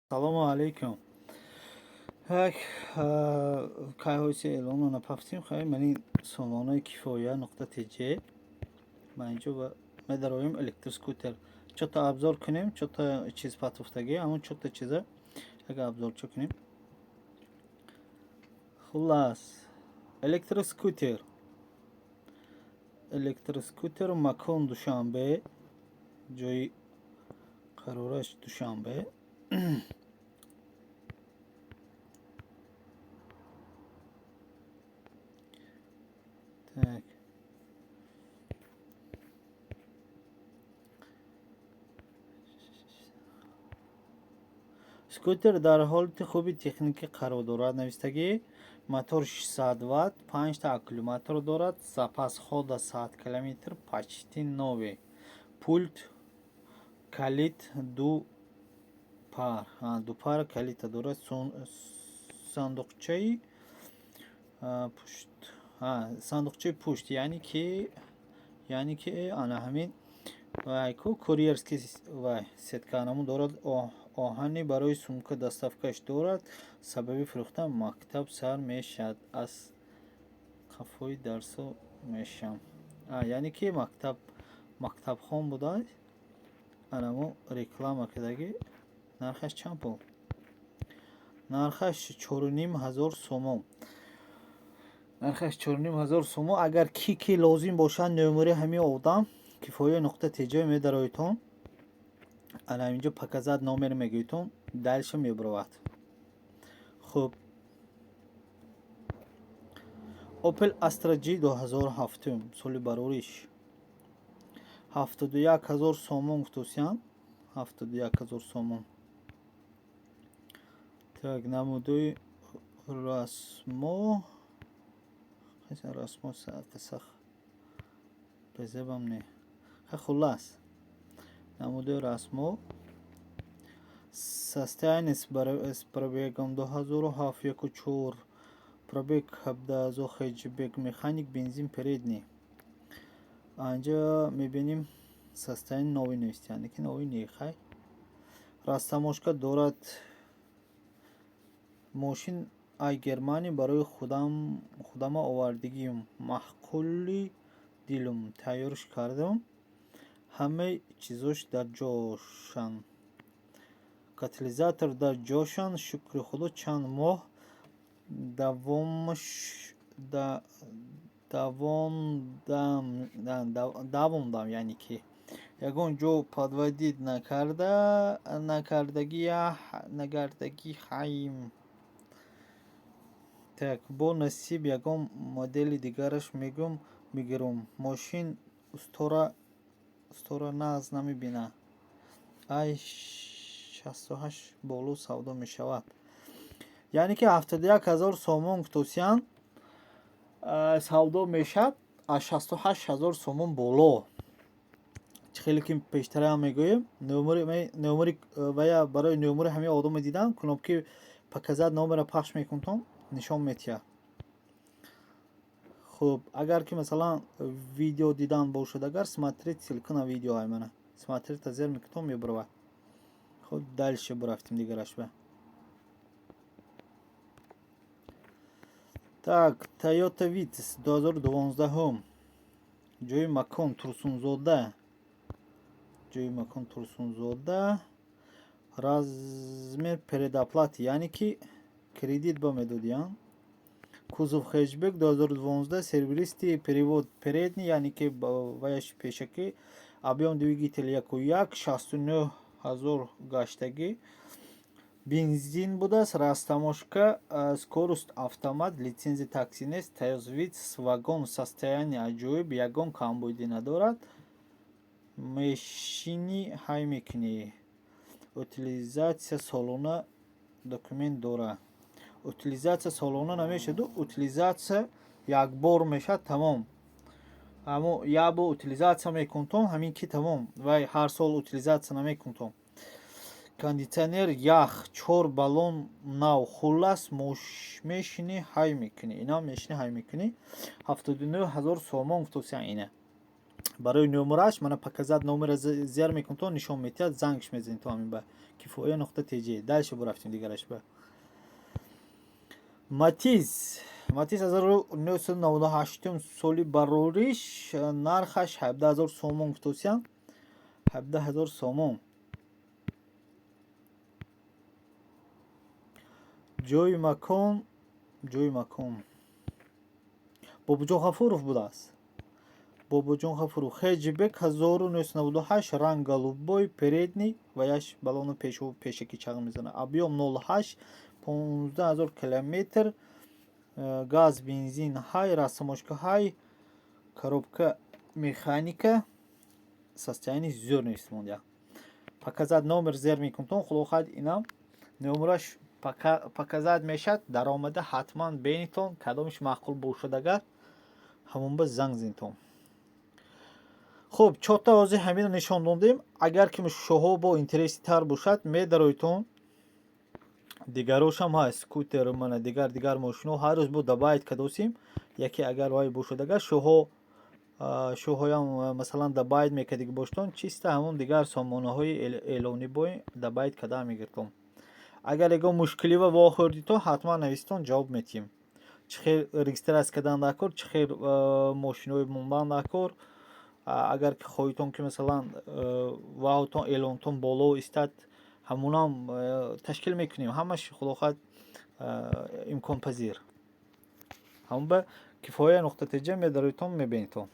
Салому алейкум. Ҳак кайҳоси эълонро напафтим. Хай мани сомонаи кифоя нуқтати ҷе. Ма инҷо медароем электроскутер. Чота абзор кунем, чота чиз патуфтагӣ, ҳамон чота чиза яка абзорчо кунем. Хулас, электроскутер. Электроскутер макон Душанбе. Ҷои қарораш Душанбе. Так. Скутер дар ҳолати хуби техникӣ қарор дорад. Навистагӣ мотор 600 Вт, 5 та аккумулятор дорад. Запас хода 100 км, почти нове. Пульт, калид, ду пар калита дорад. Сандуқчаи пушт. Сандуқчаи пушт, яъне ки ана ҳамин курьерский сеткаанамон дорад. оҳани барои сумка доставкаш дорад. Сабаби фурӯхтан мактаб сар мешавад. Аз қафои дарсо мешавам. Яъне ки мактабхон будааст. анамо реклама кардагӣ. Нархаш чанд пул? Нархаш 4500 сомон. Нархаш 4500 сомон. Агар ки лозим бошад номери ҳамин одам кифоя нуқтати ҷой медароитон. ана инҷо паказад номер мегӯитон, дальше мебаровад. Хуб. Opel Astra G 2007 соли барориш 71000 сомон гуфтусиян. 71000 сомон. Так, намудои расмо сах безебам не. Хулас. намудои расмо состояние с пробегом 2007 1.4 пробег 17000 хэтчбек механик бензин передний. Анҷа мебинем состояние нови навистиян, лекин нови нехай. Растамошка дорад. мошин ай Германия барои худама овардагиум. маҳқули дилум тайёрш кардам. ҳамаи чизош дар ҷошан. Катализатор дар ҷошан. Шукри худо чанд моҳ давондам, яъне ки ягон ҷо подводид накардагӣ хаим. Так, бо насиб ягон модели дигараш мегирум. Мошин устора нағз намебина. ай 68 боло савдо мешавад. яъне ки 71000 сомон гуфтусиян савдо мешавад аз 68000 сомон боло. хеле ки пештарам мегӯем. номери вая барои номери ҳамин одаме дидам. кнопки паказад номера пахш мекунтон нишон метиҳад. хуб, агар ки масалан видео дидан бошад, агар смотреть ссилка на видео аймана смотреть азер мекунтон мебаравад. хуб, дальше бурафтим дигараш ба. Так, Toyota Vitis 2012 ҷои макон Турсунзода. размер предоплаты, яъне ки кредит ба медодиян. кузов хэтчбек 2012 сервисти перевод передний, яъне ки ваяш пешакӣ. объем двигатель 1.1 69000 гаштагӣ. бензин будааст. растамошка скорост автомат. лицензи такси нест. Toyota Vitis вагон состояние аҷоиб. ягон камбуди надорад. мешини ҳай мекунӣ. утилизатсия солона документ дора. утилизатсия солона намешаду. утилизатсия якбор мешад, тамом. аммо як бор утилизатсия мекунтон, ҳамин ки тамом. вай ҳар сол утилизатсия намекунтон. кондитсионер ях 4 баллон нав. хулас мешини ҳай мекунӣ. 79000 сомон гуфтусиян ина. барои номераш мана показад номера зер мекунем то нишон метиҳад, зангш мезанем то ҳамин ба кифоя нуқта тж. дальше бурафтем дигараш ба Матиз 1998 соли барориш, нархаш 17000 сомон гуфтосиян, 17000 сомон. ҷои макон Бобуҷон Ғафуров будааст. Бобуҷон Ғафуров, хеҷбек 1998, ранг голубой, передний ва яш балону пешаки чағ мезана. Объем 08, 15000 километр, газ, бензин ҳай, расамошка ҳай, коробка механика, состояние зӯр нест монда. Показад номер зер мекунтон, хулохад инам номераш показад мешад, даромада ҳатман бенитон кадомиш маъқул бошад, агар ҳамон ба занг зинтон. хуб, 4 ози ҳамин нишон дондем. Агар ки шуҳо бо интереси тар бошад, медароитон дигарошам ҳаст, скутер мана дигар мошино ҳар рӯз бо дабайт кадосим, яке агар вай бошад, агар шуҳоям масалан дабайт мекадиг боштон, чиста ҳамон дигар сомонаҳои эълони бо дабайт када мегиртон. Агар ягон мушкилива вохӯрдитон, ҳатман навистон, ҷавоб метиҳем. Чӣ хел регистрация кардан дар кор, чӣ хел мошинои мондан дар кор. Агар ки хоҳитон ки масалан ваҳотон эълонтон боло истад, ҳамонам ташкил мекунем. Ҳамаш хулохат имконпазир. ҳамон ба кифоя нуқта тж медароитон мебинитон.